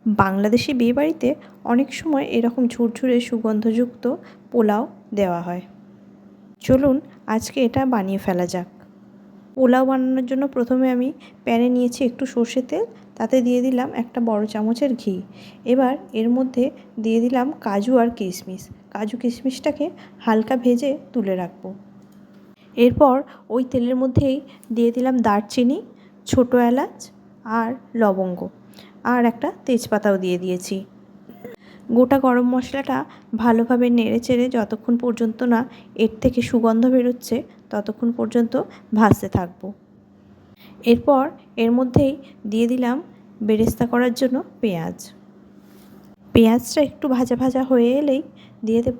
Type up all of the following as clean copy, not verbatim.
বাংলাদেশি বিয়েবাড়িতে অনেক সময় এরকম ঝুরঝুরে সুগন্ধযুক্ত পোলাও দেওয়া হয়। চলুন আজকে এটা বানিয়ে ফেলা যাক। পোলাও বানানোর জন্য প্রথমে আমি প্যানে নিয়েছি একটু সর্ষের তেল, তাতে দিয়ে দিলাম একটা বড় চামচের ঘি। এবার এর মধ্যে দিয়ে দিলাম কাজু আর কিশমিশ। কাজু কিশমিশটাকে হালকা ভেজে তুলে রাখবো। এরপর ওই তেলের মধ্যেই দিয়ে দিলাম দারচিনি, ছোটো এলাচ আর লবঙ্গ, আর একটা তেজপাতাও দিয়ে দিয়েছি। গোটা গরম মশলাটা ভালোভাবে নেড়েচেড়ে যতক্ষণ পর্যন্ত না এর থেকে সুগন্ধ বেরোচ্ছে ততক্ষণ পর্যন্ত ভাজতে থাকবো। এরপর এর মধ্যেই দিয়ে দিলাম বেরেস্তা করার জন্য পেঁয়াজ। পেঁয়াজটা একটু ভাজা ভাজা হয়ে এলেই দিয়ে দেব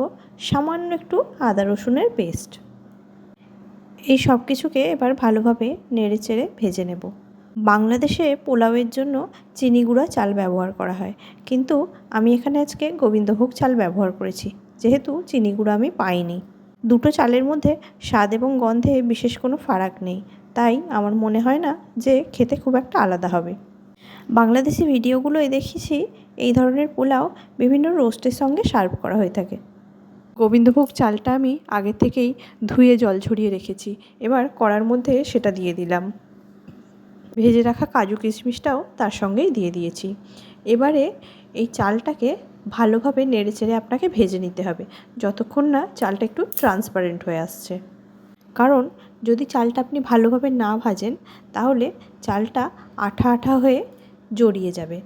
সামান্য একটু আদা রসুনের পেস্ট। এই সব কিছুকে এবার ভালোভাবে নেড়েচেড়ে ভেজে নেব। বাংলাদেশে পোলাওয়ের জন্য চিনি গুঁড়া চাল ব্যবহার করা হয়, কিন্তু আমি এখানে আজকে গোবিন্দভোগ চাল ব্যবহার করেছি, যেহেতু চিনি গুঁড়া আমি পাইনি। দুটো চালের মধ্যে স্বাদ এবং গন্ধে বিশেষ কোনো ফারাক নেই, তাই আমার মনে হয় না যে খেতে খুব একটা আলাদা হবে। বাংলাদেশি ভিডিওগুলোয় দেখেছি এই ধরনের পোলাও বিভিন্ন রোস্টের সঙ্গে সার্ভ করা হয়ে থাকে। গোবিন্দভোগ চালটা আমি আগে থেকেই ধুয়ে জল ঝরিয়ে রেখেছি। এবার কড়ার মধ্যে সেটা দিয়ে দিলাম। ভেজে রাখা কাজু কিশমিশটাও তার সঙ্গেই দিয়ে দিয়েছি। এবারে এই চালটাকে ভালোভাবে নেড়েচেড়ে আপনাকে ভেজে নিতে হবে, যতক্ষণ না চালটা একটু ট্রান্সপারেন্ট হয়ে আসছে। কারণ যদি চালটা আপনি ভালোভাবে না ভাজেন তাহলে চালটা আঠা আঠা হয়ে জড়িয়ে যাবে,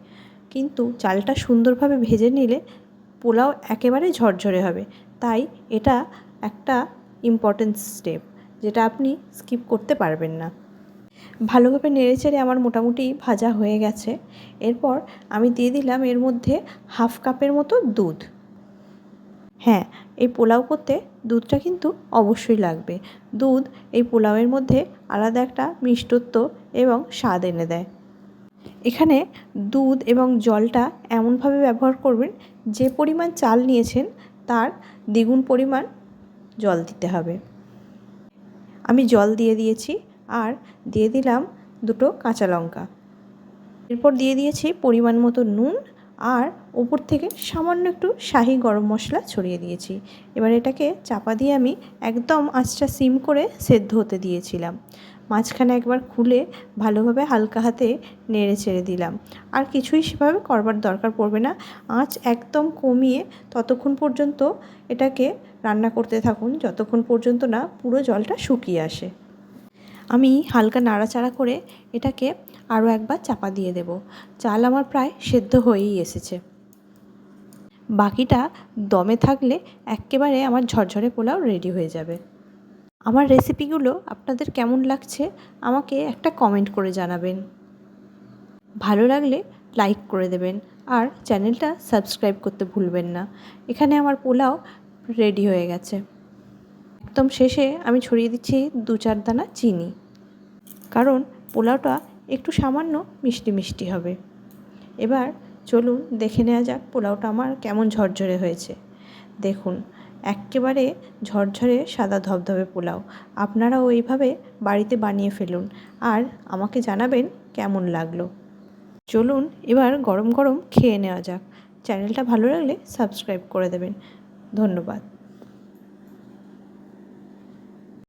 কিন্তু চালটা সুন্দরভাবে ভেজে নিলে পোলাও একেবারে ঝরঝরে হবে। তাই এটা একটা ইম্পর্ট্যান্ট স্টেপ, যেটা আপনি স্কিপ করতে পারবেন না। ভালোভাবে নেড়েচেড়ে আমার মোটামুটি ভাজা হয়ে গেছে। এরপর আমি দিয়ে দিলাম এর মধ্যে হাফ কাপের মতো দুধ। হ্যাঁ, এই পোলাও করতে দুধটা কিন্তু অবশ্যই লাগবে। দুধ এই পোলাওয়ের মধ্যে আলাদা একটা মিষ্টত্ব এবং স্বাদ এনে দেয়। এখানে দুধ এবং জলটা এমনভাবে ব্যবহার করবেন, যে পরিমাণ চাল নিয়েছেন তার দ্বিগুণ পরিমাণ জল দিতে হবে। আমি জল দিয়ে দিয়েছি আর দিয়ে দিলাম দুটো কাঁচা লঙ্কা। এরপর দিয়ে দিয়েছি পরিমাণ মতো নুন আর উপর থেকে সামান্য একটু শাহি গরম মশলা ছড়িয়ে দিয়েছি। এবার এটাকে চাপা দিয়ে আমি একদম আঁচটা সিম করে সেদ্ধ হতে দিয়েছিলাম। মাঝখানে একবার খুলে ভালোভাবে হালকা হাতে নেড়ে ছেড়ে দিলাম। আর কিছুই সেভাবে করবার দরকার পড়বে না। আঁচ একদম কমিয়ে ততক্ষণ পর্যন্ত এটাকে রান্না করতে থাকুন যতক্ষণ পর্যন্ত না পুরো জলটা শুকিয়ে আসে। আমি হালকা নাড়াচাড়া করে এটাকে আরও একবার চাপা দিয়ে দেব। চাল আমার প্রায় সেদ্ধ হয়েই এসেছে। বাকিটা দমে থাকলে এক্কেবারে আমার ঝরঝরে পোলাও রেডি হয়ে যাবে। আমার রেসিপিগুলো আপনাদের কেমন লাগছে আমাকে একটা কমেন্ট করে জানাবেন। ভালো লাগলে লাইক করে দেবেন আর চ্যানেলটা সাবস্ক্রাইব করতে ভুলবেন না। এখানে আমার পোলাও রেডি হয়ে গেছে। একদম শেষে আমি ছড়িয়ে দিচ্ছি 2-4 দানা চিনি, কারণ পোলাওটা একটু সামান্য মিষ্টি মিষ্টি হবে। এবার চলুন দেখে নেওয়া যাক পোলাওটা আমার কেমন ঝরঝরে হয়েছে। দেখুন, এক্কেবারে ঝরঝরে সাদা ধবধবে পোলাও। আপনারাও এইভাবে বাড়িতে বানিয়ে ফেলুন আর আমাকে জানাবেন কেমন লাগলো। চলুন এবার গরম গরম খেয়ে নেওয়া যাক। চ্যানেলটা ভালো লাগলে সাবস্ক্রাইব করে দেবেন। ধন্যবাদ।